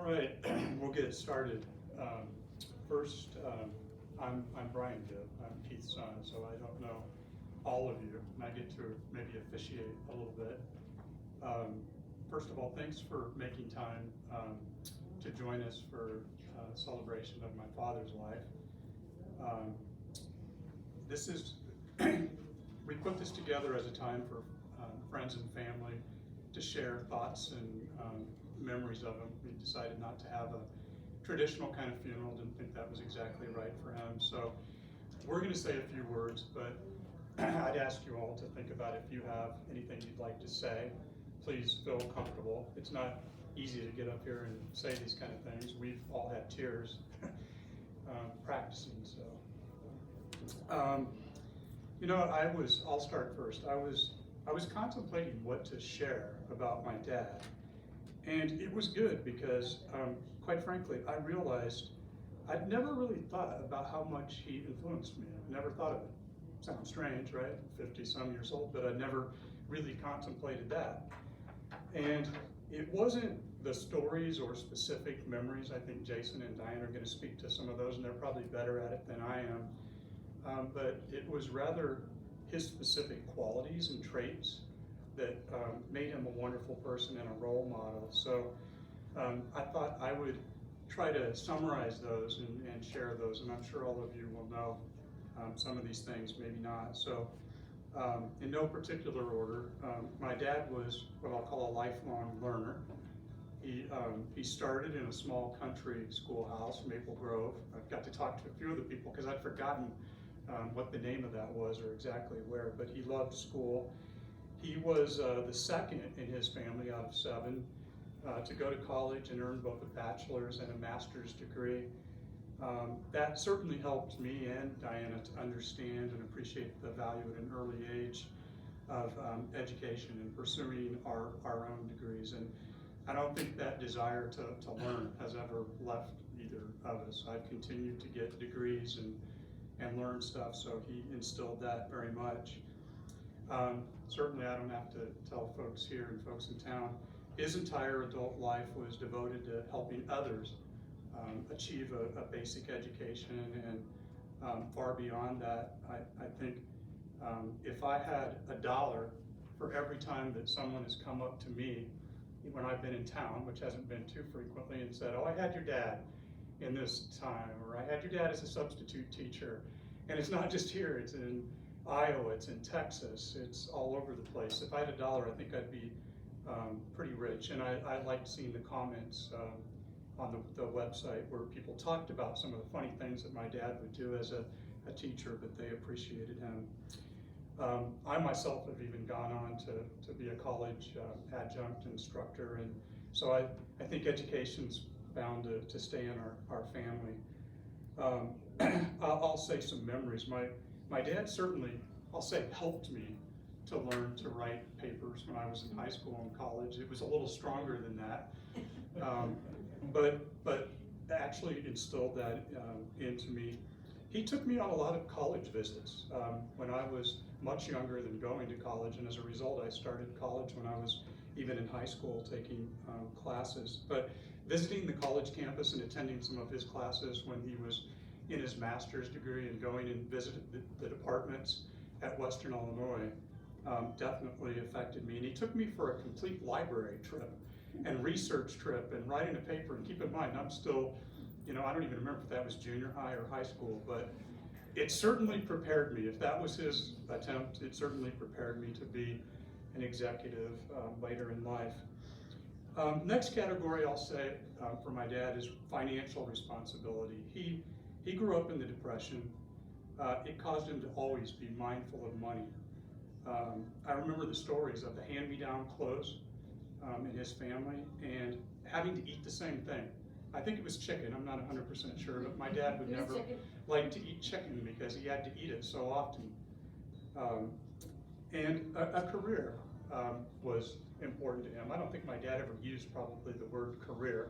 right, we'll get started. First, I'm Brian Gibb. I'm Keith's son, so I don't know all of you, and I get to maybe officiate a little bit. First of all, thanks for making time to join us for celebration of my father's life. This is, we put this together as a time for friends and family to share thoughts and memories of him. We decided not to have a traditional kind of funeral, didn't think that was exactly right for him. So we're going to say a few words, but I'd ask you all to think about if you have anything you'd like to say. Please feel comfortable. It's not easy to get up here and say these kind of things. We've all had tears practicing, so. I'll start first. I was contemplating what to share about my dad. And it was good because, quite frankly, I realized I'd never really thought about how much he influenced me. I never thought of it. Sounds strange, right? 50-some years old, but I never really contemplated that. And it wasn't the stories or specific memories. I think Jason and Diane are going to speak to some of those, and they're probably better at it than I am. But it was rather his specific qualities and traits that made him a wonderful person and a role model. So I thought I would try to summarize those and share those, and I'm sure all of you will know some of these things, maybe not. So in no particular order, my dad was what I'll call a lifelong learner. He started in a small country schoolhouse, Maple Grove. I've got to talk to a few of the people because I'd forgotten what the name of that was or exactly where, but he loved school. He was the second in his family out of 7 to go to college and earn both a bachelor's and a master's degree. That certainly helped me and Diana to understand and appreciate the value at an early age of education and pursuing our own degrees. And I don't think that desire to learn has ever left either of us. I've continued to get degrees and learn stuff, so he instilled that very much. Certainly I don't have to tell folks here and folks in town, his entire adult life was devoted to helping others achieve a basic education, and far beyond that, I think if I had $1 for every time that someone has come up to me when I've been in town, which hasn't been too frequently, and said, "Oh, I had your dad in this time," or "I had your dad as a substitute teacher." And it's not just here, it's in Iowa, it's in Texas, it's all over the place. If I had $1, I think I'd be pretty rich. And I liked seeing the comments on the website where people talked about some of the funny things that my dad would do as a teacher, but they appreciated him. I myself have even gone on to be a college adjunct instructor, and so I think education's bound to stay in our family. I'll say some memories. My dad certainly, I'll say, helped me to learn to write papers when I was in high school and college. It was a little stronger than that, but actually instilled that into me. He took me on a lot of college visits when I was much younger than going to college, and as a result I started college when I was even in high school taking classes. But visiting the college campus and attending some of his classes when he was in his master's degree and going and visited the departments at Western Illinois definitely affected me. And he took me for a complete library trip and research trip and writing a paper. And keep in mind, I'm still, I don't even remember if that was junior high or high school, but it certainly prepared me. If that was his attempt, it certainly prepared me to be an executive later in life. Next category I'll say for my dad is financial responsibility. He grew up in the Depression. It caused him to always be mindful of money. I remember the stories of the hand-me-down clothes in his family and having to eat the same thing. I think it was chicken, I'm not 100% sure, but my dad would never like to eat chicken because he had to eat it so often. And a career was important to him. I don't think my dad ever used probably the word career,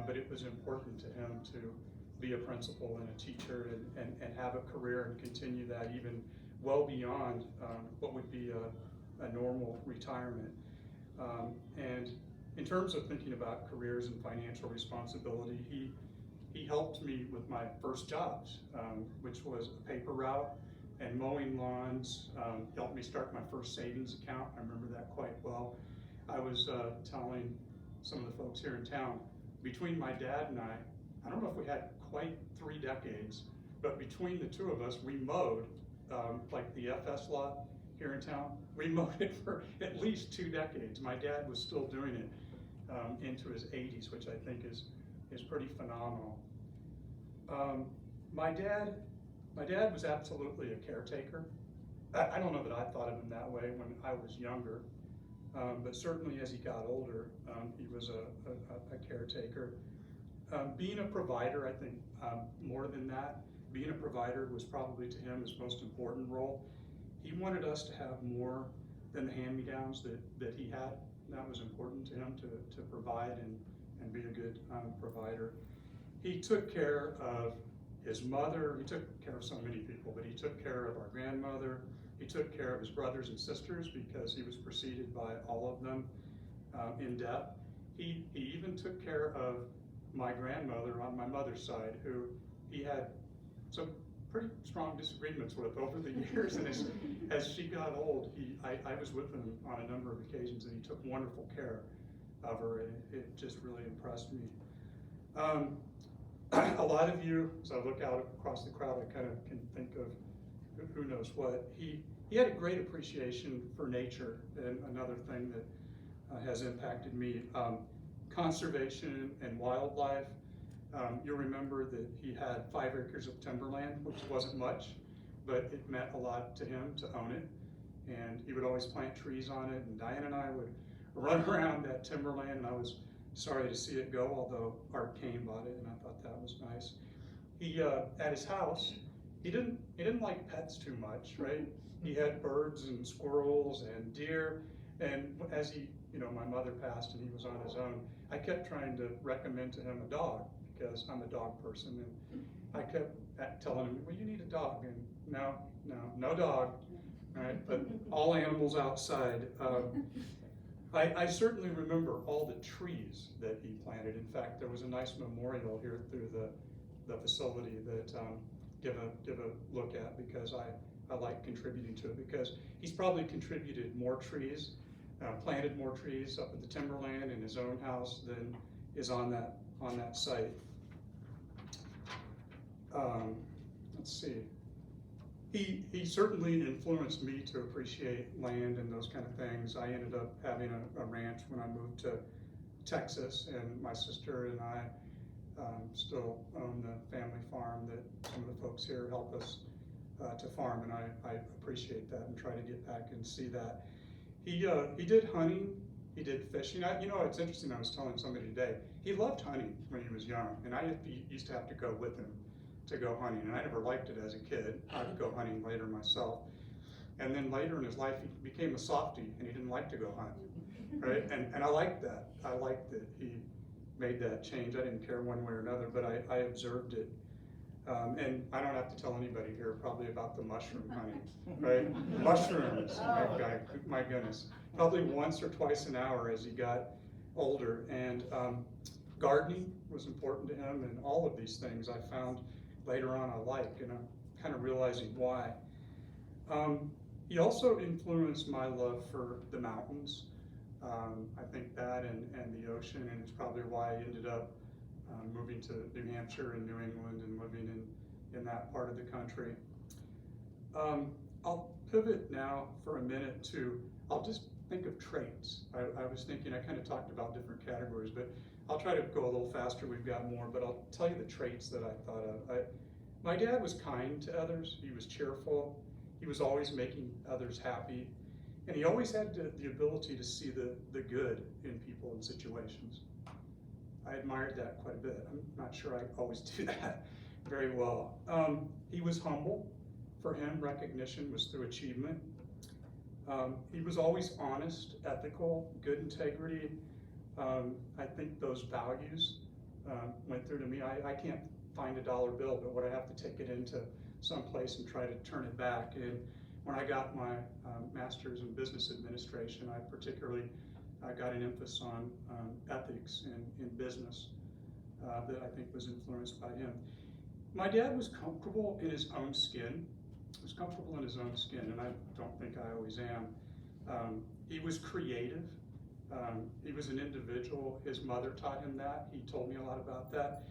but it was important to him to be a principal and a teacher and have a career and continue that even well beyond what would be a normal retirement. And in terms of thinking about careers and financial responsibility, he helped me with my first jobs, which was a paper route and mowing lawns. Helped me start my first savings account. I remember that quite well. I was telling some of the folks here in town, between my dad and I don't know if we had quite 3 decades, but between the two of us, we mowed like the FS lot here in town. We mowed it for at least 2 decades. My dad was still doing it into his 80s, which I think is pretty phenomenal. My dad was absolutely a caretaker. I don't know that I thought of him that way when I was younger, but certainly as he got older, he was a caretaker. Being a provider, I think more than that, being a provider was probably to him his most important role. He wanted us to have more than the hand-me-downs that he had. That was important to him to provide and be a good provider. He took care of his mother. He took care of so many people, but he took care of our grandmother. He took care of his brothers and sisters because he was preceded by all of them in death. He even took care of my grandmother on my mother's side, who he had some pretty strong disagreements with over the years. And as she got old, I was with him on a number of occasions, and he took wonderful care of her, and it just really impressed me. A lot of you, as I look out across the crowd, I kind of can think of who knows what. He had a great appreciation for nature, and another thing that has impacted me. Conservation and wildlife. You'll remember that he had 5 acres of timberland, which wasn't much, but it meant a lot to him to own it. And he would always plant trees on it, and Diane and I would run around that timberland, and I was sorry to see it go, although Art Kane bought it, and I thought that was nice. He, at his house, he didn't like pets too much, right? He had birds and squirrels and deer, and as my mother passed and he was on his own, I kept trying to recommend to him a dog, because I'm a dog person, and I kept telling him, well, you need a dog, and no dog, right? But all animals outside. I certainly remember all the trees that he planted. In fact, there was a nice memorial here through the facility that give a look at, because I like contributing to it, because he's probably contributed more trees, planted more trees up at the timberland in his own house than is on that site. Let's see. He certainly influenced me to appreciate land and those kind of things. I ended up having a ranch when I moved to Texas, and my sister and I still own the family farm that some of the folks here help us to farm, and I appreciate that and try to get back and see that. He did hunting, he did fishing. It's interesting, I was telling somebody today, he loved hunting when he was young, and I used to have to go with him to go hunting, and I never liked it as a kid. I would go hunting later myself. And then later in his life, he became a softie, and he didn't like to go hunt, right? And I liked that. I liked that he made that change. I didn't care one way or another, but I observed it. And I don't have to tell anybody here probably about the mushroom hunting, right? Mushrooms, my goodness. Probably once or twice an hour as he got older. And gardening was important to him, and all of these things I found later on I like, and I'm kind of realizing why. He also influenced my love for the mountains. I think that and the ocean, and it's probably why I ended up moving to New Hampshire and New England and living in that part of the country. I'll pivot now for a minute I'll just think of traits. I was thinking, I kind of talked about different categories, but I'll try to go a little faster, we've got more, but I'll tell you the traits that I thought of. My dad was kind to others, he was cheerful, he was always making others happy, and he always had the ability to see the good in people and situations. I admired that quite a bit. I'm not sure I always do that very well. He was humble. For him, recognition was through achievement. He was always honest, ethical, good integrity. I think those values went through to me. I can't find a dollar bill, but what I have to take it into some place and try to turn it back. And when I got my master's in business administration, I particularly I got an emphasis on ethics in business that I think was influenced by him. My dad was comfortable in his own skin. He was comfortable in his own skin, and I don't think I always am. He was creative. He was an individual. His mother taught him that. He told me a lot about that.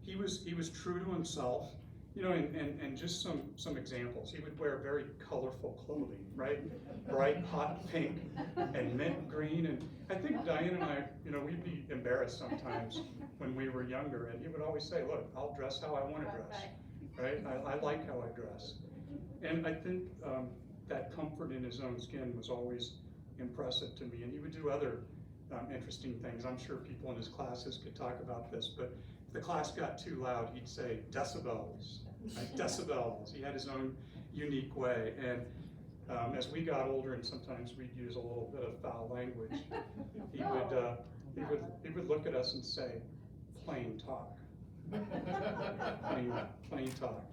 He was true to himself. You know, and just some examples. He would wear very colorful clothing, right? Bright, hot pink and mint green. And I think Diane and I, you know, we'd be embarrassed sometimes when we were younger. And he would always say, look, I'll dress how I want to dress, right? I like how I dress. And I think that comfort in his own skin was always impressive to me. And he would do other interesting things. I'm sure people in his classes could talk about this, but if the class got too loud, he'd say decibels, right? Decibels. He had his own unique way. And as we got older, and sometimes we'd use a little bit of foul language, he would look at us and say, plain talk. plain talk.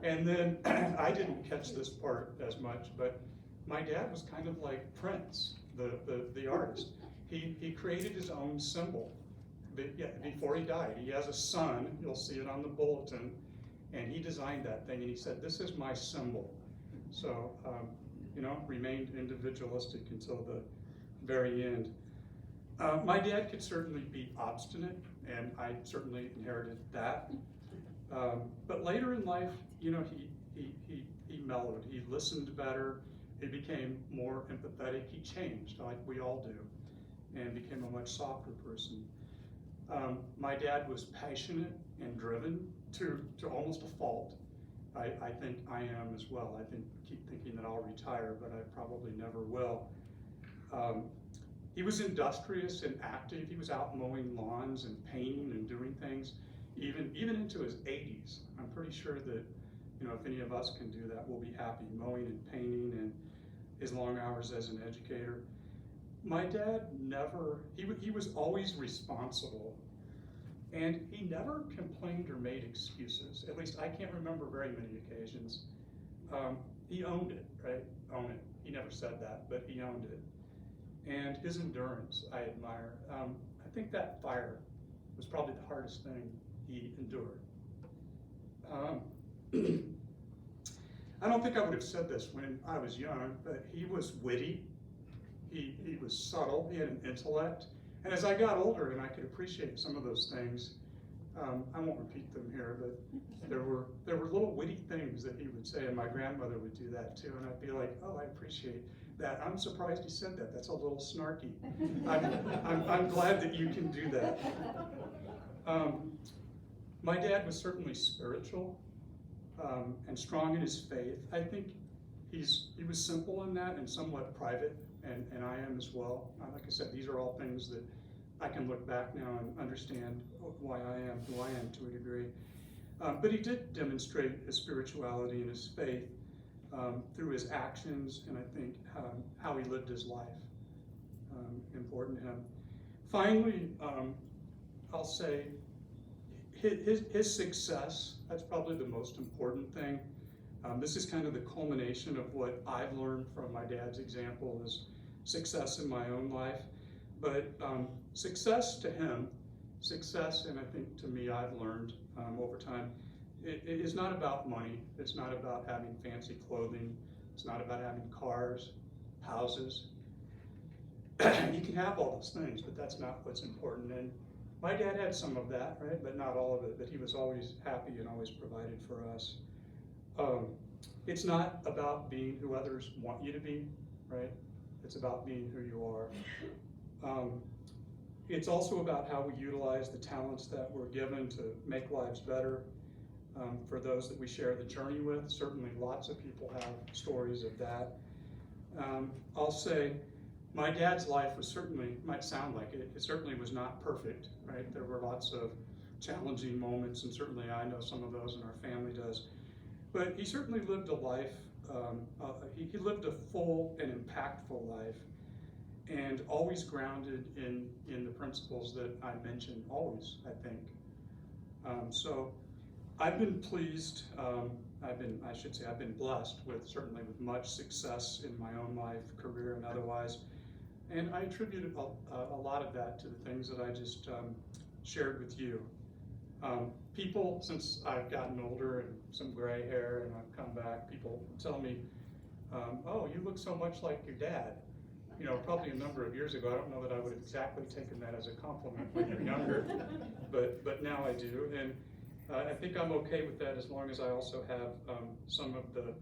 And then I didn't catch this part as much, but my dad was kind of like Prince, the artist. He created his own symbol before he died. He has a sun, you'll see it on the bulletin, and he designed that thing, and he said, this is my symbol. So, you know, remained individualistic until the very end. My dad could certainly be obstinate, and I certainly inherited that. But later in life, you know, he mellowed. He listened better. He became more empathetic. He changed, like we all do, and became a much softer person. My dad was passionate and driven to almost a fault. I think I am as well. I keep thinking that I'll retire, but I probably never will. He was industrious and active. He was out mowing lawns and painting and doing things, even into his 80s. I'm pretty sure that, you know, if any of us can do that, we'll be happy, mowing and painting and his long hours as an educator. My dad never, he was always responsible, and he never complained or made excuses. At least I can't remember very many occasions. He owned it, right? Own it. He never said that, but he owned it. And his endurance, I admire. I think that fire was probably the hardest thing he endured. I don't think I would have said this when I was young, but he was witty. He was subtle. He had an intellect. And as I got older and I could appreciate some of those things, I won't repeat them here, but there were little witty things that he would say, and my grandmother would do that too, and I'd be like, oh, I appreciate that. I'm surprised he said that. That's a little snarky. I'm glad that you can do that. My dad was certainly spiritual and strong in his faith. I think he was simple in that and somewhat private, and I am as well. Like I said, these are all things that I can look back now and understand why I am who I am to a degree. But he did demonstrate his spirituality and his faith through his actions, and I think how he lived his life, important to him. Finally, I'll say his success, that's probably the most important thing. This is kind of the culmination of what I've learned from my dad's example is success in my own life. But success to him, success, and I think to me I've learned over time, it is not about money. It's not about having fancy clothing. It's not about having cars, houses. You can have all those things, but that's not what's important. And my dad had some of that, right? But not all of it. But he was always happy and always provided for us. It's not about being who others want you to be, right? It's about being who you are. It's also about how we utilize the talents that we're given to make lives better for those that we share the journey with. Certainly lots of people have stories of that. I'll say my dad's life was certainly, might sound like it, it certainly was not perfect, right? There were lots of challenging moments, and certainly I know some of those, and our family does. But he certainly lived a life, he lived a full and impactful life, and always grounded in the principles that I mentioned, always, I think. So I've been pleased, I've been blessed with, certainly with much success in my own life, career, and otherwise. And I attribute a lot of that to the things that I just shared with you. People, since I've gotten older and some gray hair and I've come back, people tell me, oh, you look so much like your dad. You know, probably a number of years ago, I don't know that I would have exactly taken that as a compliment when you're younger, but now I do. And I think I'm okay with that as long as I also have some of the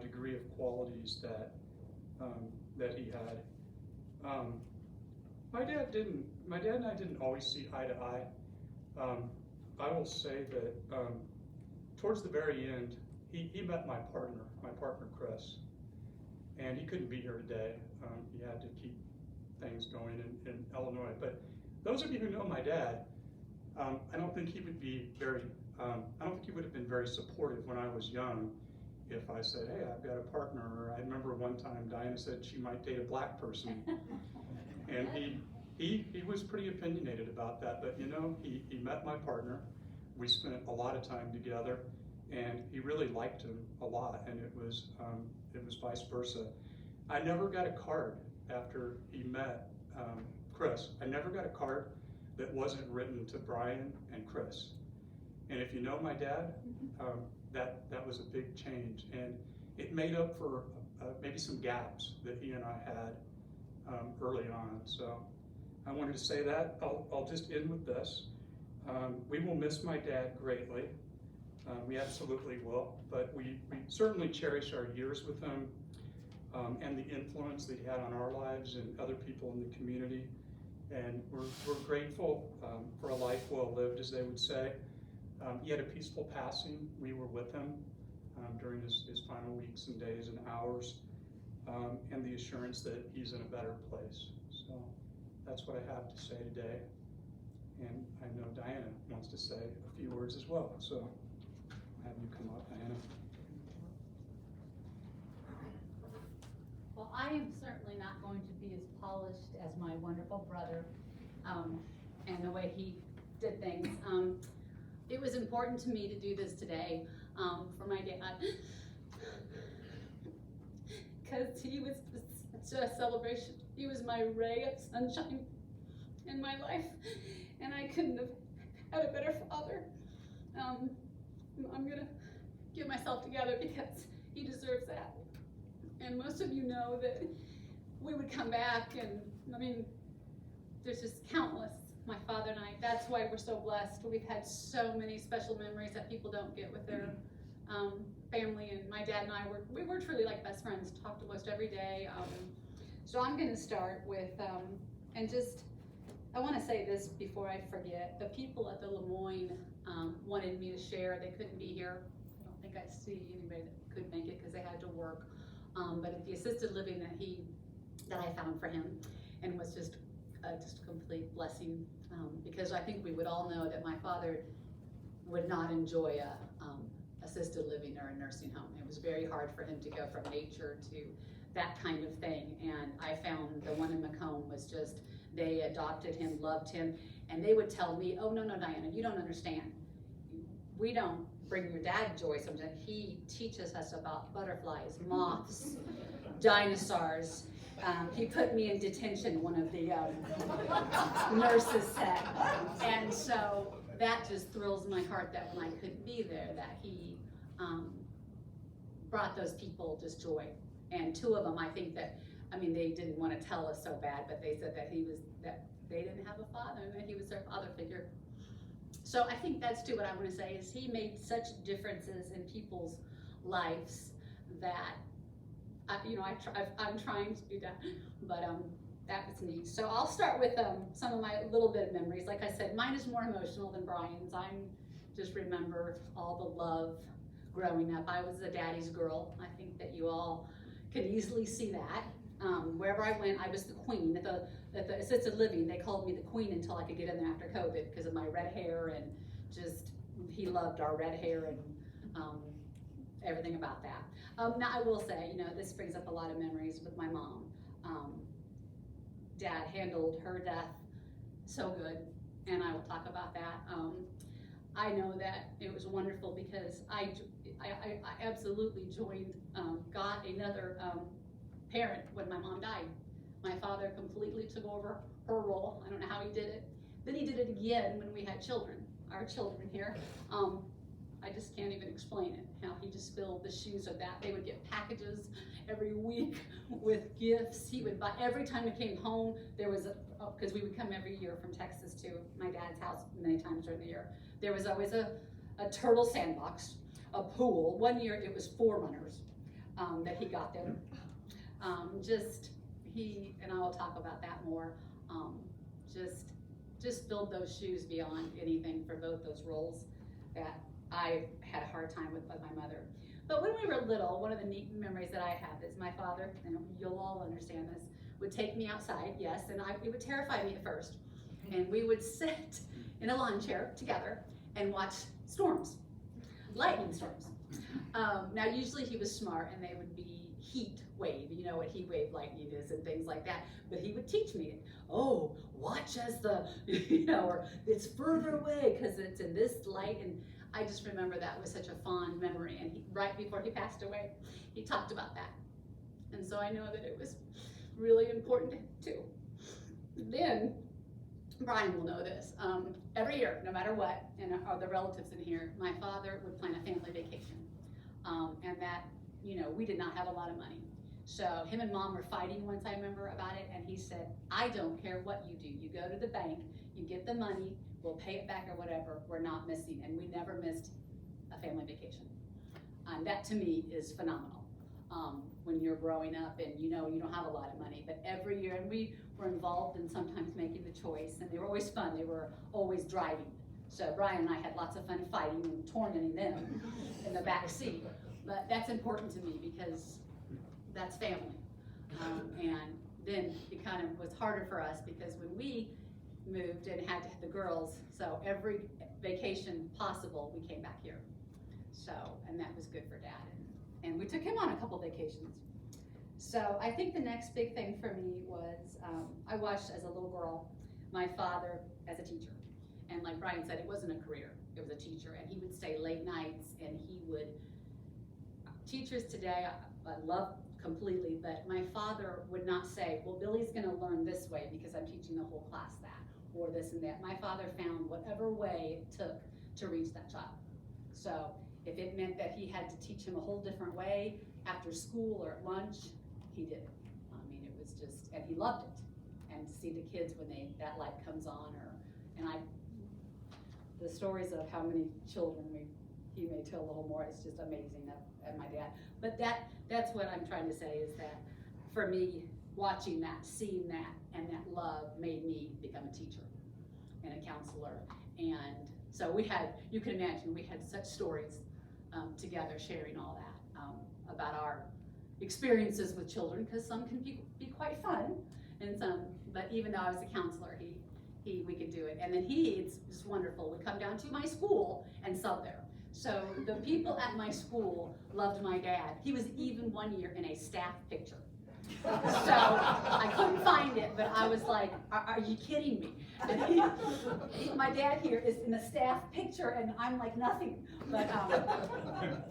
degree of qualities that he had. My dad and I didn't always see eye to eye. I will say that towards the very end, he met my partner Chris, and he couldn't be here today. He had to keep things going in Illinois. But those of you who know my dad, I don't think he would be very, I don't think he would have been very supportive when I was young if I said, hey, I've got a partner. Or I remember one time Diana said she might date a black person. And he was pretty opinionated about that, but you know, he met my partner. We spent a lot of time together, and he really liked him a lot, and it was vice versa. I never got a card after he met Chris. I never got a card that wasn't written to Brian and Chris. And if you know my dad, that was a big change, and it made up for maybe some gaps that he and I had early on. So I wanted to say that. I'll just end with this. We will miss my dad greatly. We absolutely will, but we certainly cherish our years with him and the influence that he had on our lives and other people in the community. And we're grateful for a life well lived, as they would say. He had a peaceful passing. We were with him during his final weeks and days and hours, and the assurance that he's in a better place. So that's what I have to say today. And I know Diana wants to say a few words as well. So I'll have you come up, Diana. Well, I am certainly not going to be as polished as my wonderful brother and the way he did things. It was important to me to do this today for my dad, because he was such a celebration. He was my ray of sunshine in my life, and I couldn't have had a better father. I'm gonna get myself together because he deserves that. And most of you know that we would come back, and I mean, there's just countless. My father and I, that's why we're so blessed. We've had so many special memories that people don't get with their family, and my dad and I were truly like best friends, talked almost every day. So I'm gonna start with, and just, I wanna say this before I forget. The people at the Lemoyne wanted me to share. They couldn't be here. I don't think I see anybody that could make it because they had to work. But at the assisted living that I found for him, and was just a complete blessing, because I think we would all know that my father would not enjoy a assisted living or a nursing home. It was very hard for him to go from nature to that kind of thing. And I found the one in Macomb was just, they adopted him, loved him, and they would tell me, oh, no, Diana, you don't understand. We don't bring your dad joy sometimes. He teaches us about butterflies, moths, dinosaurs. He put me in detention, one of the nurses said. And so that just thrills my heart that when I couldn't be there, that he brought those people just joy. And two of them, I think that, I mean, they didn't want to tell us so bad, but they said that that they didn't have a father, and that he was their father figure. So I think that's too what I want to say, is he made such differences in people's lives that, I'm trying to do that, but that was neat. So I'll start with some of my little bit of memories. Like I said, mine is more emotional than Brian's. I just remember all the love growing up. I was a daddy's girl. I think that you all can easily see that. Wherever I went, I was the queen. At the assisted living, they called me the queen until I could get in there after COVID because of my red hair, and just, he loved our red hair and everything about that. Now I will say, this brings up a lot of memories with my mom. Dad handled her death so good, and I will talk about that. I know that it was wonderful because I absolutely joined, got another parent when my mom died. My father completely took over her role. I don't know how he did it. Then he did it again when we had children, our children here. I just can't even explain it, how he just filled the shoes of that. They would get packages every week with gifts. He would buy, every time he came home, there was because we would come every year from Texas to my dad's house many times during the year. There was always a turtle sandbox, a pool. One year it was 4 runners that he got them. And I will talk about that more, just filled those shoes beyond anything for both those roles that I had a hard time with my mother. But when we were little, one of the neat memories that I have is my father, and you'll all understand this, would take me outside, yes, and it would terrify me at first. And we would sit in a lawn chair together and watch storms, lightning storms. Now usually he was smart and they would be heat wave, you know what heat wave lightning is and things like that. But he would teach me, oh, watch as the, or it's further away because it's in this light. And I just remember that was such a fond memory. And right before he passed away, he talked about that. And so I know that it was really important too. Then, Brian will know this, every year, no matter what, and the relatives in here, my father would plan a family vacation. And that, we did not have a lot of money. So him and mom were fighting once, I remember, about it, and he said, I don't care what you do. You go to the bank, you get the money, we'll pay it back or whatever, we're not missing. And we never missed a family vacation. That to me is phenomenal. When you're growing up and you don't have a lot of money, but every year, and we were involved in sometimes making the choice, and they were always fun. They were always driving. So Brian and I had lots of fun fighting and tormenting them in the back seat. But that's important to me because that's family. And then it kind of was harder for us because when we moved and had to have the girls, so every vacation possible, we came back here. So, and that was good for Dad. And we took him on a couple vacations. So I think the next big thing for me was, I watched as a little girl, my father as a teacher. And like Brian said, it wasn't a career, it was a teacher. And he would stay late nights and he would, teachers today, I love completely, but my father would not say, well, Billy's gonna learn this way because I'm teaching the whole class that, or this and that. My father found whatever way it took to reach that child. So if it meant that he had to teach him a whole different way after school or at lunch, he did it. I mean, it was just, and he loved it. And to see the kids when that light comes on, the stories of how many children he may tell a little more, it's just amazing at my dad. But that's what I'm trying to say is that for me, watching that, seeing that, and that love made me become a teacher and a counselor. And so you can imagine, we had such stories together sharing all that about our experiences with children, because some can be quite fun, and but even though I was a counselor, we could do it. And then it's just wonderful, would come down to my school and sub there. So the people at my school loved my dad. He was even one year in a staff picture. So I couldn't find it, but I was like, are you kidding me? And my dad here is in a staff picture and I'm like nothing. But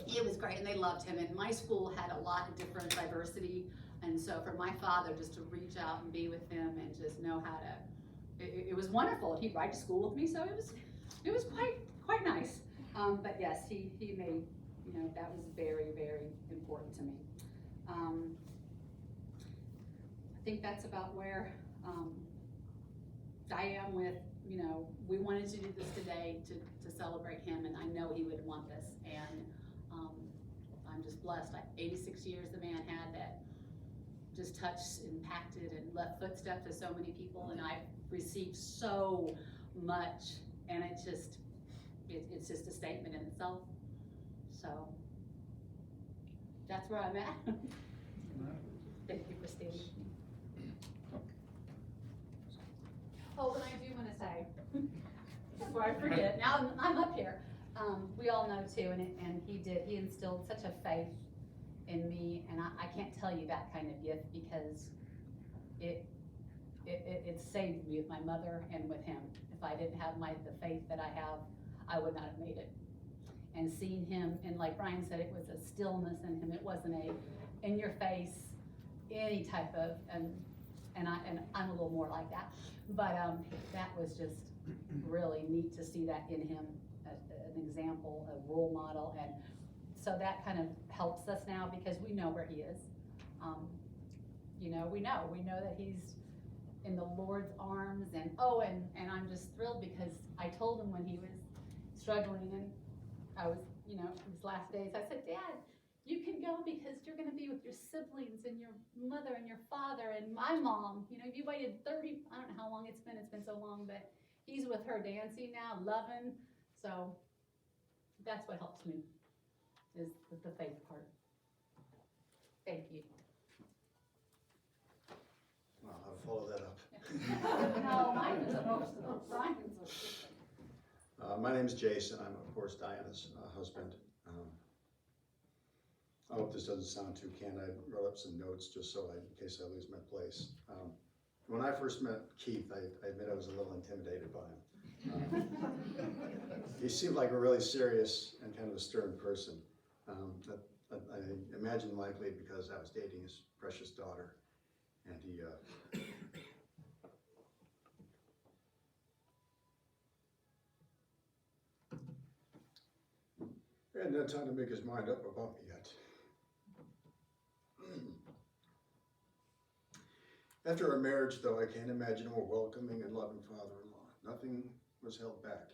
it was great and they loved him. And my school had a lot of different diversity. And so for my father just to reach out and be with him and just know how to, it was wonderful. He'd ride to school with me, so it was quite nice. But yes, he made, that was very, very important to me. I think that's about where I am with, we wanted to do this today to celebrate him, and I know he would want this. And I'm just blessed. 86 years the man had that just touched, impacted, and left footsteps to so many people, and I've received so much, and it's just a statement in itself. So that's where I'm at. Thank you for standing. Oh, and I do want to say, before I forget, now I'm up here, we all know too, and he instilled such a faith in me, and I can't tell you that kind of gift because it saved me with my mother and with him. If I didn't have the faith that I have, I would not have made it. And seeing him, and like Brian said, it was a stillness in him. It wasn't a in your face, any type of, and and I'm a little more like that. But that was just really neat to see that in him, an example, a role model, and so that kind of helps us now because we know where he is. You know, we know that he's in the Lord's arms, and I'm just thrilled because I told him when he was struggling and I was, you know, his last days, I said, Dad, you can go because you're going to be with your siblings and your mother and your father and my mom. You know, you waited 30, I don't know how long it's been so long, but he's with her dancing now, loving. So that's what helps me, is the faith part. Thank you. Well, I'll follow that up. No, mine is emotional. Brian's My name's Jason. I'm, of course, Diana's husband. I hope this doesn't sound too canned. I wrote up some notes just so in case I lose my place. When I first met Keith, I admit I was a little intimidated by him. He seemed like a really serious and kind of a stern person. I imagine likely because I was dating his precious daughter, and he hadn't had time to make his mind up about me yet. After our marriage, though, I can't imagine a more welcoming and loving father-in-law. Nothing was held back.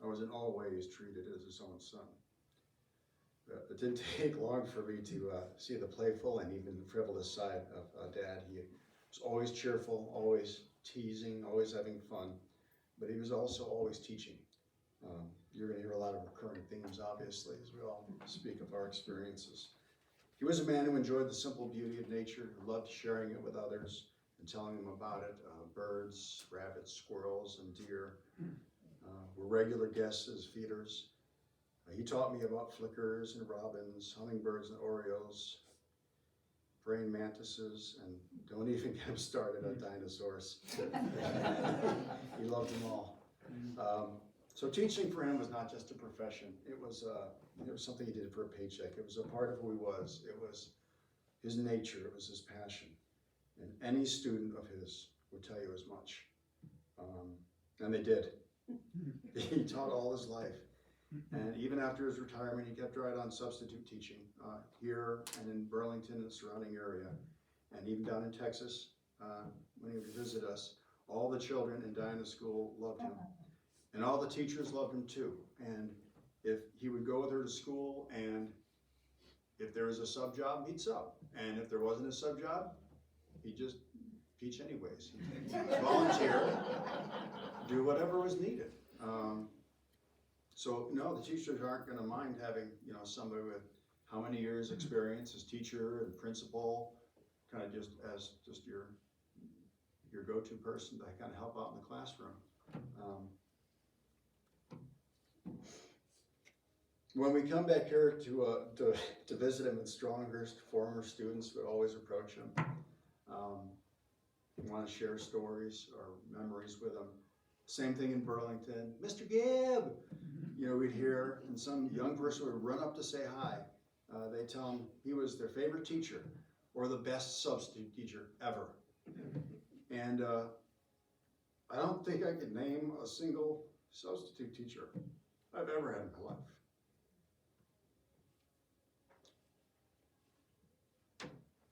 I was in all ways treated as his own son. It didn't take long for me to see the playful and even frivolous side of Dad. He was always cheerful, always teasing, always having fun, but he was also always teaching. You're going to hear a lot of recurring themes, obviously, as we all speak of our experiences. He was a man who enjoyed the simple beauty of nature, who loved sharing it with others and telling them about it. Birds, rabbits, squirrels, and deer were regular guests as feeders. He taught me about flickers and robins, hummingbirds and orioles, praying mantises, and don't even get him started on dinosaurs. He loved them all. So teaching for him was not just a profession. It was something he did for a paycheck. It was a part of who he was. It was his nature. It was his passion. And any student of his would tell you as much. And they did. He taught all his life. And even after his retirement, he kept right on substitute teaching here and in Burlington and the surrounding area. And even down in Texas, when he would visit us, all the children in Diana's school loved him. And all the teachers loved him too. And if he would go with her to school, and if there was a sub job, he'd sub. And if there wasn't a sub job, he'd just teach anyways. He'd volunteer, do whatever was needed. So no, the teachers aren't going to mind having, you know, somebody with how many years experience as teacher and principal, kind of just as just your go-to person to kind of help out in the classroom. When we come back here to visit him at Stronghurst, former students would always approach him. Want to share stories or memories with him. Same thing in Burlington. Mr. Gibb! You know, we'd hear, and some young person would run up to say hi. They'd tell him he was their favorite teacher or the best substitute teacher ever. And I don't think I could name a single substitute teacher I've ever had in my life.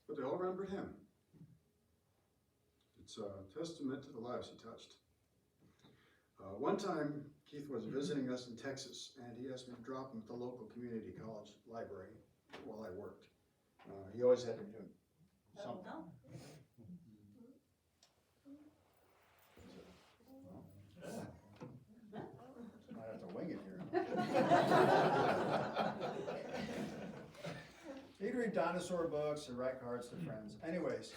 But they all remembered him. It's a testament to the lives he touched. One time, Keith was visiting us in Texas, and he asked me to drop him at the local community college library while I worked. He always had to do something. Might have to wing it here. He'd read dinosaur books and write cards to friends. Anyways,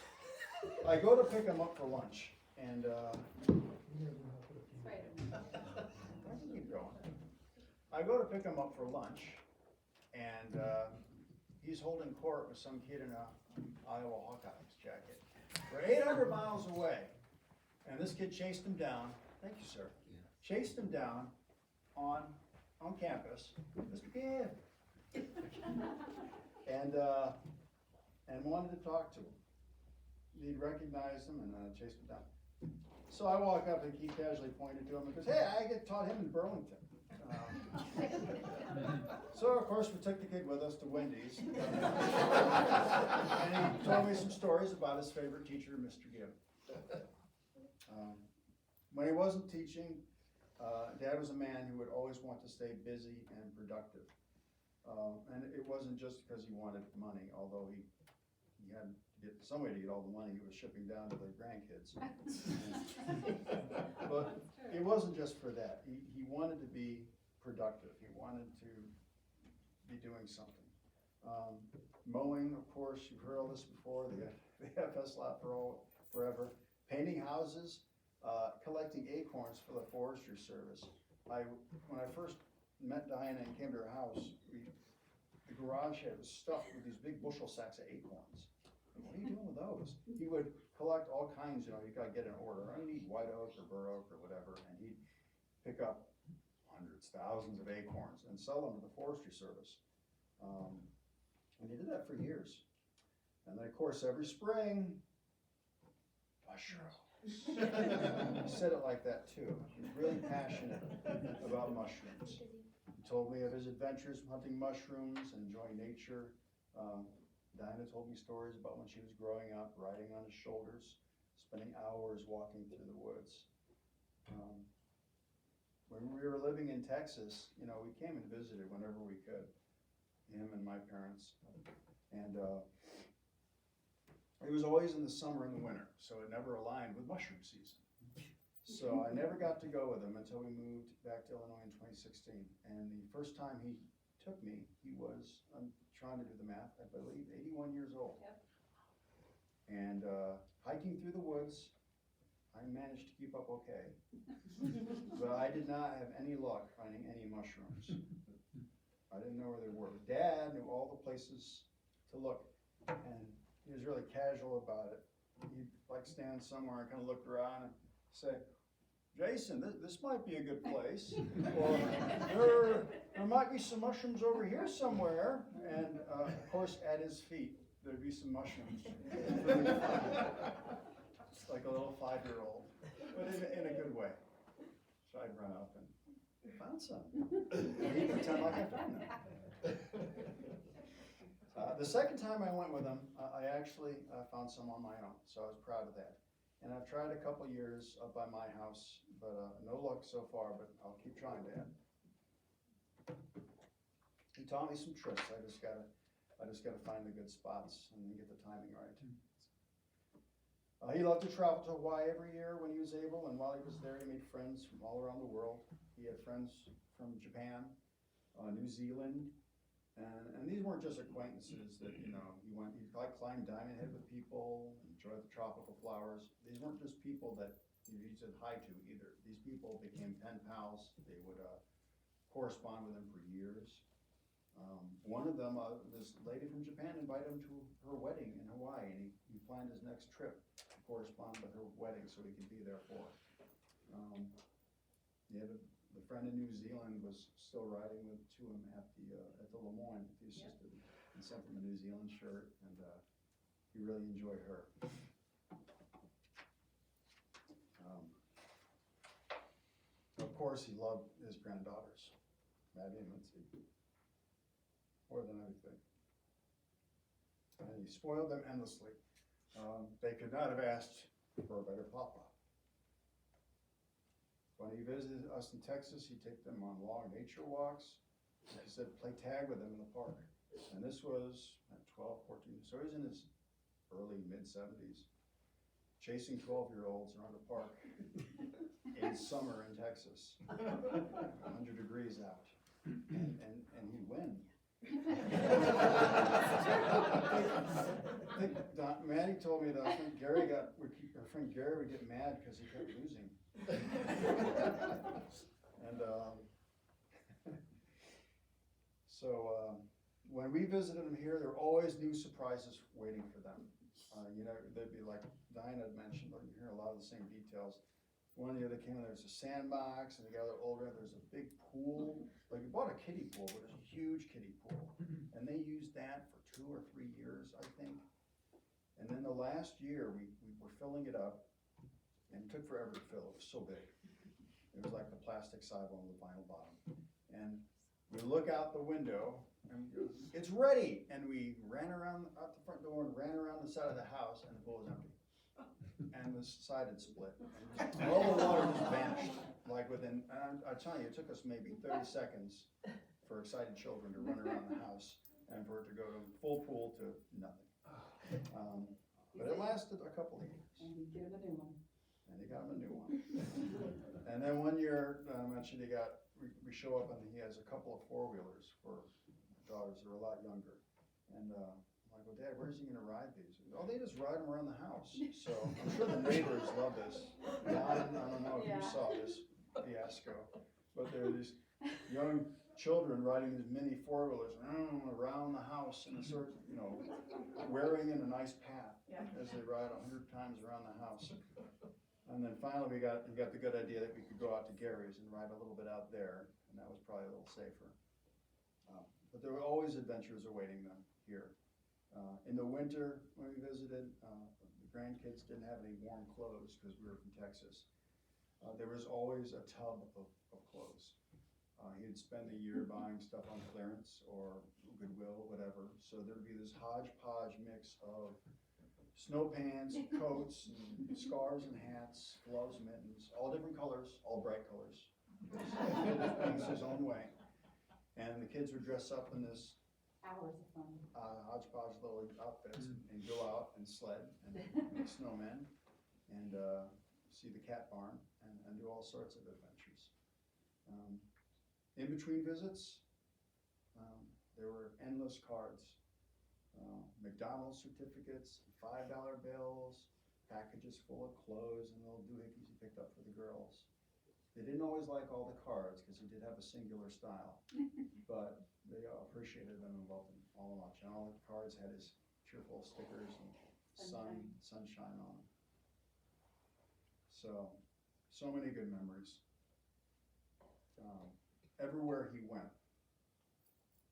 I go to pick him up for lunch, and I go to pick him up for lunch, and he's holding court with some kid in a Iowa Hawkeyes jacket. We're 800 miles away, and this kid chased him down. Thank you, sir. Yeah. Chased him down on campus, Mr. Gibb, and wanted to talk to him. he'd recognize them and chase them down. So I walk up and he casually pointed to him and goes, "Hey, I taught him in Burlington." So of course we took the kid with us to Wendy's, and he told me some stories about his favorite teacher, Mr. Gibb. When he wasn't teaching, Dad was a man who would always want to stay busy and productive. And it wasn't just because he wanted money, although he had to get some way to get all the money he was shipping down to the grandkids. But it wasn't just for that. He wanted to be productive. He wanted to be doing something. Mowing, of course, you've heard all this before, the FS lot forever. Painting houses, collecting acorns for the Forestry Service. When I first met Diana and came to her house, the garage was stuffed with these big bushel sacks of acorns. What are you doing with those? He would collect all kinds, you gotta get an order. I need white oak or bur oak or whatever, and he'd pick up hundreds, thousands of acorns and sell them to the Forestry Service. And he did that for years. And then, of course, every spring, mushrooms. He said it like that too. He was really passionate about mushrooms. He told me of his adventures hunting mushrooms and enjoying nature. Dinah told me stories about when she was growing up, riding on his shoulders, spending hours walking through the woods. When we were living in Texas, we came and visited whenever we could, him and my parents. And it was always in the summer and the winter, so it never aligned with mushroom season. So I never got to go with him until we moved back to Illinois in 2016. And the first time he took me, he was, I'm trying to do the math, I believe 81 years old. Yep. And hiking through the woods, I managed to keep up okay. But I did not have any luck finding any mushrooms. I didn't know where they were. But Dad knew all the places to look, and he was really casual about it. He'd like stand somewhere and kind of look around and say, "Jason, this might be a good place," or there might be some mushrooms over here somewhere. And of course, at his feet, there'd be some mushrooms. It's like a little 5-year-old, but in a good way. So I'd run up and found some. And he'd pretend like I'd done that. The second time I went with him, I actually found some on my own, so I was proud of that. And I've tried a couple years up by my house, but no luck so far, but I'll keep trying, Dad. He taught me some tricks. I just gotta find the good spots and then get the timing right. He loved to travel to Hawaii every year when he was able, and while he was there, he made friends from all around the world. He had friends from Japan, New Zealand, and these weren't just acquaintances that, he climbed Diamond Head with people, enjoyed the tropical flowers. These weren't just people that he said hi to either. These people became pen pals. They would correspond with him for years. One of them, this lady from Japan invited him to her wedding in Hawaii, and he planned his next trip to correspond with her wedding so he could be there for her. The friend in New Zealand was still riding to him at the Lemoyne. He assisted and sent him a New Zealand shirt, and he really enjoyed her. Of course, he loved his granddaughters, Maddie and Lindsay, more than anything. And he spoiled them endlessly. They could not have asked for a better papa. When he visited us in Texas, he'd take them on long nature walks. Like I said, play tag with them in the park. And this was at 12, 14, so he's in his early, mid-70s, chasing 12-year-olds around a park in summer in Texas, 100 degrees out, and he'd win. I think Maddie told me that I think her friend Gary would get mad because he kept losing. And so when we visited them here, there were always new surprises waiting for them. They'd be like Diana had mentioned, but you hear a lot of the same details. One year they came in, there's a sandbox, and they got a little older, there's a big pool. Like, we bought a kiddie pool, but it's a huge kiddie pool. And they used that for 2 or 3 years, I think. And then the last year, we were filling it up, and it took forever to fill, it was so big. It was like the plastic sidewall and the vinyl bottom. And we look out the window, and we go, it's ready! And we ran around out the front door and ran around the side of the house, and the pool was empty. And the side had split, and just, all the water just vanished, like within, I tell you, it took us maybe 30 seconds for excited children to run around the house, and for it to go to full pool to nothing. But it lasted a couple of years. And you get him a new one. And they got him a new one. And then one year, I mentioned we show up and he has a couple of four-wheelers for daughters that are a lot younger. And I'm like, well, Dad, where's he gonna ride these? Oh, they just ride them around the house. So I'm sure the neighbors love this. I don't know if you saw this fiasco, but there are these young children riding these mini four-wheelers around the house in a sort of, wearing in a nice path as they ride 100 times around the house. And then finally we got the good idea that we could go out to Gary's and ride a little bit out there, and that was probably a little safer. But there were always adventures awaiting them here. In the winter, when we visited, the grandkids didn't have any warm clothes because we were from Texas. There was always a tub of clothes. He would spend the year buying stuff on clearance or Goodwill, whatever. So there'd be this hodgepodge mix of snow pants, coats, and scarves and hats, gloves, mittens, all different colors, all bright colors. He did things his own way. And the kids would dress up in this Hours of fun. hodgepodge little outfits and go out and sled and make snowmen and see the cat barn and do all sorts of adventures. In between visits, there were endless cards. McDonald's certificates, $5 bills, packages full of clothes and little doohickeys he picked up for the girls. They didn't always like all the cards because he did have a singular style, but they appreciated them and loved them all much. And all the cards had his cheerful stickers and sunshine on them. So many good memories. Everywhere he went,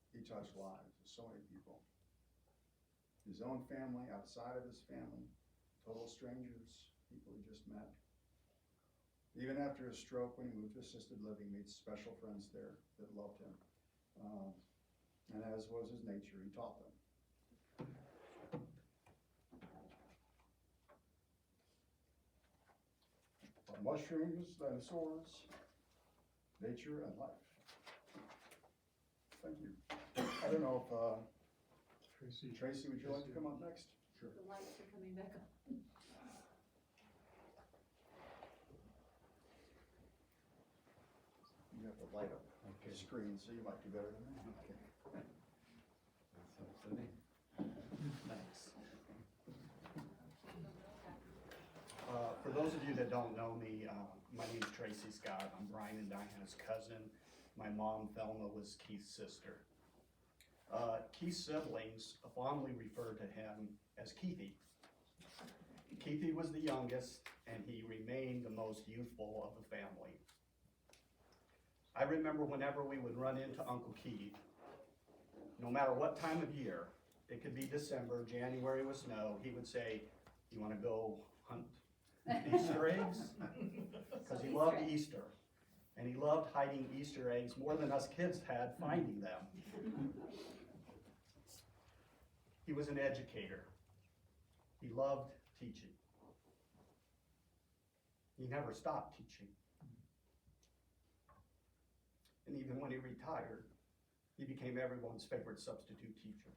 he touched lives of so many people. His own family, outside of his family, total strangers, people he just met. Even after his stroke, when he moved to assisted living, made special friends there that loved him. And as was his nature, he taught them. Mushrooms, dinosaurs, nature, and life. Thank you. I don't know if, Tracy, would you like to come up next? The lights are coming back on. You have to light up the screen, so you might do better than me. Okay. Thanks. For those of you that don't know me, my name's Tracy Scott. I'm Brian and Diana's cousin. My mom, Thelma, was Keith's sister. Keith's siblings fondly referred to him as Keithy. Keithy was the youngest, and he remained the most youthful of the family. I remember whenever we would run into Uncle Keith, no matter what time of year, it could be December, January with snow, he would say, "You want to go hunt Easter eggs?" Because he loved Easter, and he loved hiding Easter eggs more than us kids had finding them. He was an educator. He loved teaching. He never stopped teaching. And even when he retired, he became everyone's favorite substitute teacher.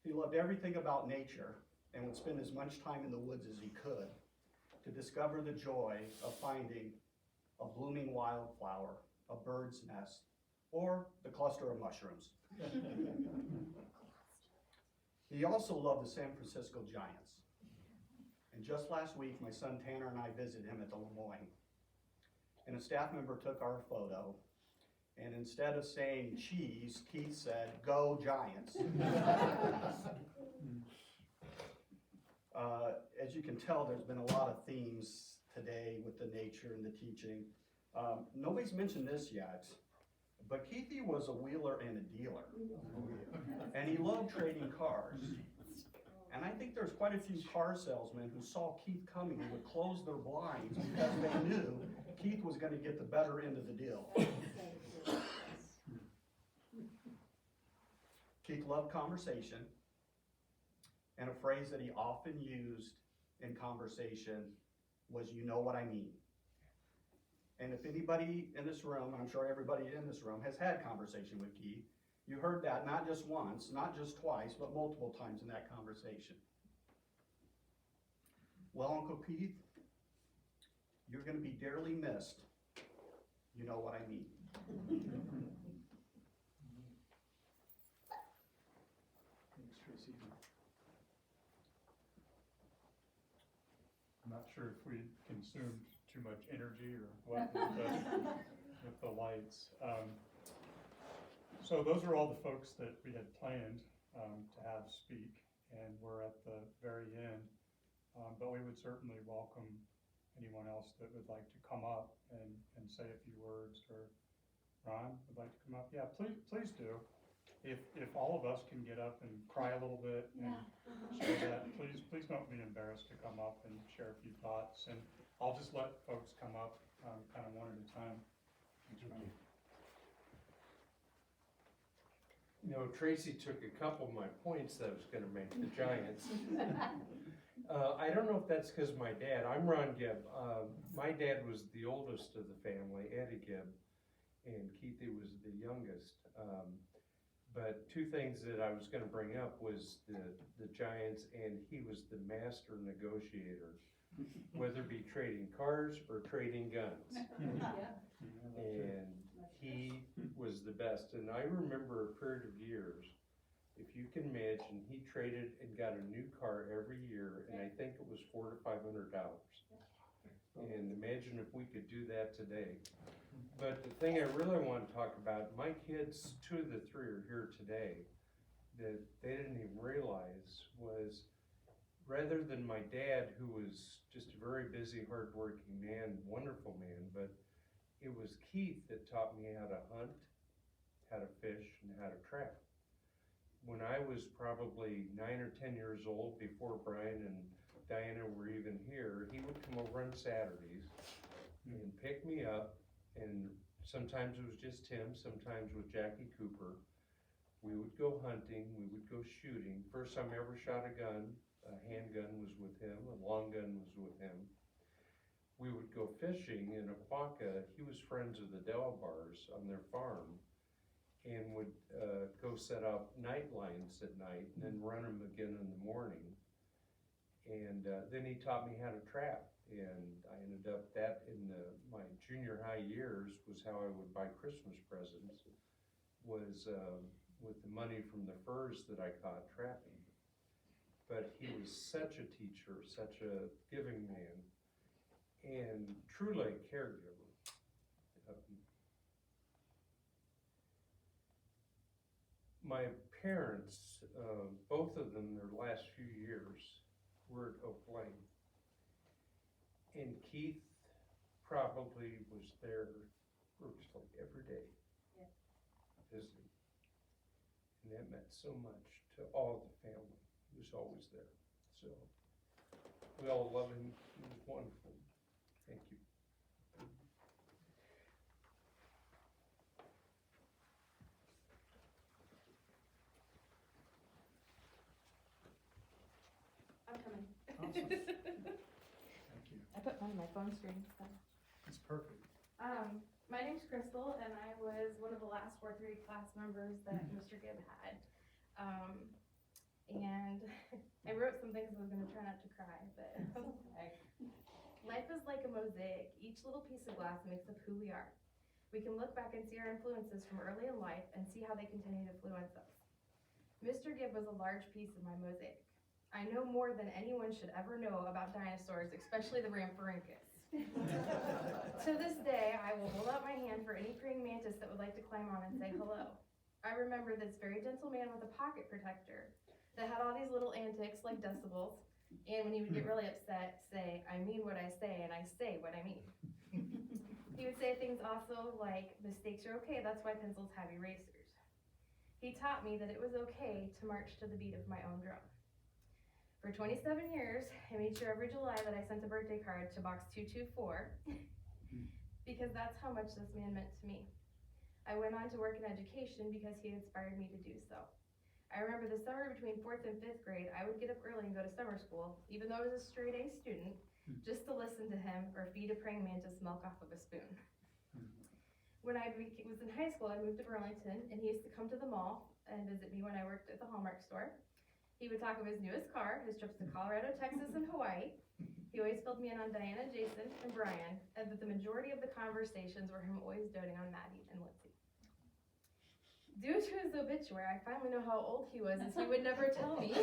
He loved everything about nature and would spend as much time in the woods as he could to discover the joy of finding a blooming wildflower, a bird's nest, or the cluster of mushrooms. He also loved the San Francisco Giants. And just last week, my son Tanner and I visited him at the Lemoyne. And a staff member took our photo, and instead of saying cheese, Keith said, "Go Giants." As you can tell, there's been a lot of themes today with the nature and the teaching. Nobody's mentioned this yet. But Keithy was a wheeler and a dealer. And he loved trading cars. And I think there's quite a few car salesmen who saw Keith coming and would close their blinds because they knew Keith was gonna get the better end of the deal. Keith loved conversation, and a phrase that he often used in conversation was, "You know what I mean." And if anybody in this room, I'm sure everybody in this room has had conversation with Keith, you heard that not just once, not just twice, but multiple times in that conversation. Well, Uncle Keith, you're gonna be dearly missed. You know what I mean. Thanks, Tracy. I'm not sure if we consumed too much energy or what with the lights. So those are all the folks that we had planned to have speak, and we're at the very end. But we would certainly welcome anyone else that would like to come up and say a few words, or Ron would like to come up. Yeah, please do. If all of us can get up and cry a little bit and share that, please don't be embarrassed to come up and share a few thoughts. And I'll just let folks come up kind of one at a time. Thanks, Ron. You know, Tracy took a couple of my points that I was gonna make, the Giants. I don't know if that's because my dad, I'm Ron Gibb. My dad was the oldest of the family, Eddie Gibb, and Keithy was the youngest. But two things that I was gonna bring up was the Giants, and he was the master negotiator, whether it be trading cars or trading guns. And he was the best, and I remember a period of years, if you can imagine, he traded and got a new car every year, and I think it was $400 to $500. And imagine if we could do that today. But the thing I really want to talk about, my kids, 2 of the 3 are here today, that they didn't even realize was, rather than my dad, who was just a very busy, hardworking man, wonderful man, but it was Keith that taught me how to hunt, how to fish, and how to trap. When I was probably 9 or 10 years old, before Brian and Diana were even here, he would come over on Saturdays and pick me up, and sometimes it was just him, sometimes with Jackie Cooper. We would go hunting, we would go shooting. First time I ever shot a gun, a handgun was with him, a long gun was with him. We would go fishing in Aquaka. He was friends of the Dell Bars on their farm, and would go set up night lines at night and then run them again in the morning. And then he taught me how to trap, and I ended up that in my junior high years was how I would buy Christmas presents, was with the money from the furs that I caught trapping. But he was such a teacher, such a giving man, and truly a caregiver. My parents, both of them, their last few years were at Oak Lane. And Keith probably was there virtually every day, visiting. And that meant so much to all the family. He was always there. So we all love him. He was wonderful. Thank you. I'm coming. Awesome. Thank you. I put mine on my phone screen, so. It's perfect. My name's Crystal, and I was one of the last 4th-grade class members that Mr. Gibb had. And I wrote some things, I was gonna try not to cry, but okay. Life is like a mosaic. Each little piece of glass makes up who we are. We can look back and see our influences from early in life and see how they continue to influence us. Mr. Gibb was a large piece of my mosaic. I know more than anyone should ever know about dinosaurs, especially the Rhamphorhynchus. To this day, I will hold out my hand for any praying mantis that would like to climb on and say hello. I remember this very gentle man with a pocket protector that had all these little antics like decibels, and when he would get really upset, say, "I mean what I say, and I say what I mean." He would say things also like, mistakes are okay, that's why pencils have erasers. He taught me that it was okay to march to the beat of my own drum. For 27 years, I made sure every July that I sent a birthday card to box 224 because that's how much this man meant to me. I went on to work in education because he inspired me to do so. I remember the summer between 4th and 5th grade, I would get up early and go to summer school, even though I was a straight A student, just to listen to him or feed a praying mantis milk off of a spoon. When I was in high school, I moved to Burlington, and he used to come to the mall and visit me when I worked at the Hallmark store. He would talk of his newest car, his trips to Colorado, Texas, and Hawaii. He always filled me in on Diana, Jason, and Brian, and that the majority of the conversations were him always doting on Maddie and Lindsay. Due to his obituary, I finally know how old he was, as he would never tell me.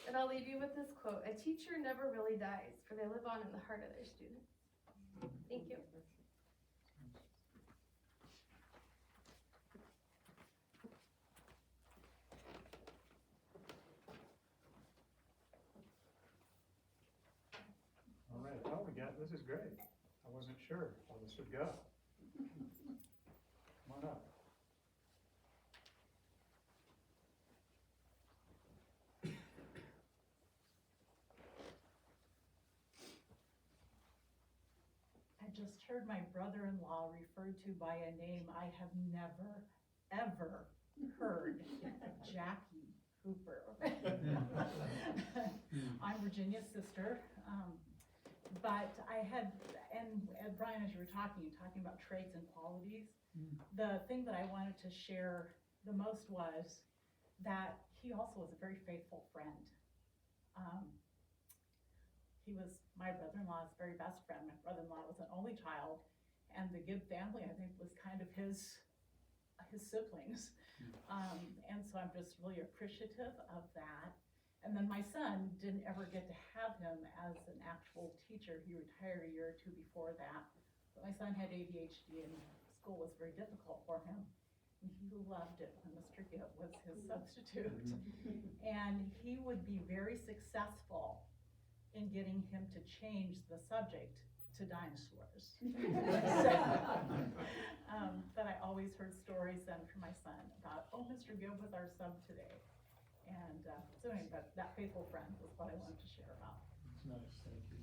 And I'll leave you with this quote: "A teacher never really dies, for they live on in the heart of their students." Thank you. All right, oh, this is great. I wasn't sure how this would go. Come on up. I just heard my brother-in-law referred to by a name I have never, ever heard, Jackie Hooper. I'm Virginia's sister, but I had, and Brian, as you were talking about traits and qualities, the thing that I wanted to share the most was that he also was a very faithful friend. He was my brother-in-law's very best friend. My brother-in-law was an only child, and the Gibb family, I think, was kind of his siblings. And so I'm just really appreciative of that. And then my son didn't ever get to have him as an actual teacher. He retired a year or two before that. But my son had ADHD, and school was very difficult for him. And he loved it when Mr. Gibb was his substitute. And he would be very successful in getting him to change the subject to dinosaurs. But I always heard stories then from my son about, oh, Mr. Gibb was our sub today. And so anyway, that faithful friend was what I wanted to share about. That's nice, thank you.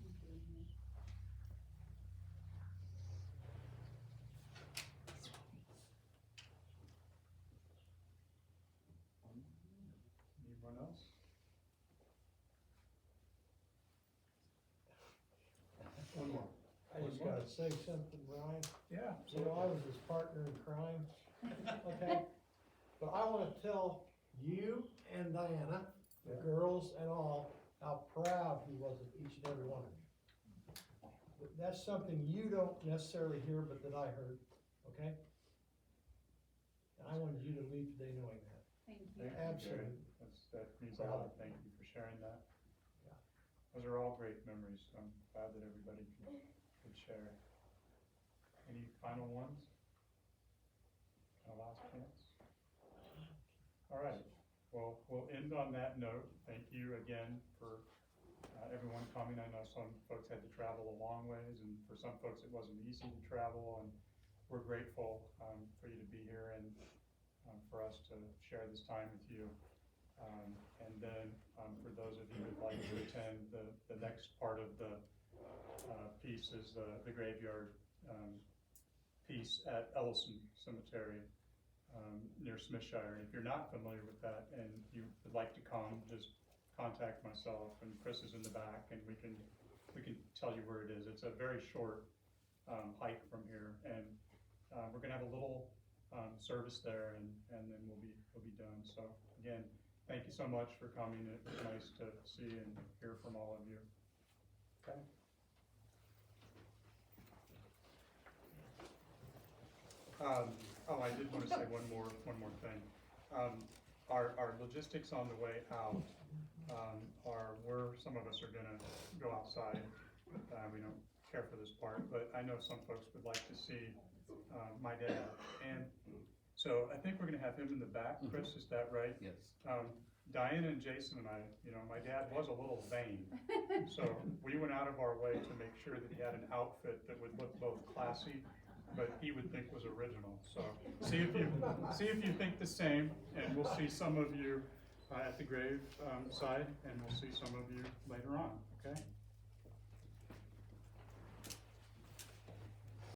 Anyone else? One more. I just gotta say something, Brian. Yeah. You know, I was his partner in crime, okay? But I wanna tell you and Diana, the girls and all, how proud he was of each and every one of you. That's something you don't necessarily hear, but that I heard, okay? And I wanted you to leave today knowing that. Thank you. Thank you, Absolutely. Jerry. That means a lot. Thank you for sharing that. Yeah. Those are all great memories. I'm glad that everybody could share. Any final ones? A last chance? All right. Well, we'll end on that note. Thank you again for everyone coming. I know some folks had to travel a long ways, and for some folks it wasn't easy to travel, and we're grateful for you to be here and for us to share this time with you. And then for those of you who'd like to attend, the next part of the piece is the graveyard piece at Ellison Cemetery near Smithshire. And if you're not familiar with that and you would like to come, just contact myself, and Chris is in the back, and we can tell you where it is. It's a very short hike from here, and we're gonna have a little service there, and then we'll be done. So again, thank you so much for coming. It was nice to see and hear from all of you. Okay. I did want to say one more thing. Our logistics on the way out are some of us are gonna go outside. We don't care for this part, but I know some folks would like to see my dad. And So I think we're gonna have him in the back. Chris, is that right? Yes. Diana and Jason and I, you know, my dad was a little vain. So we went out of our way to make sure that he had an outfit that would look both classy, but he would think was original. So see if you think the same, and we'll see some of you at the grave side, and we'll see some of you later on, okay?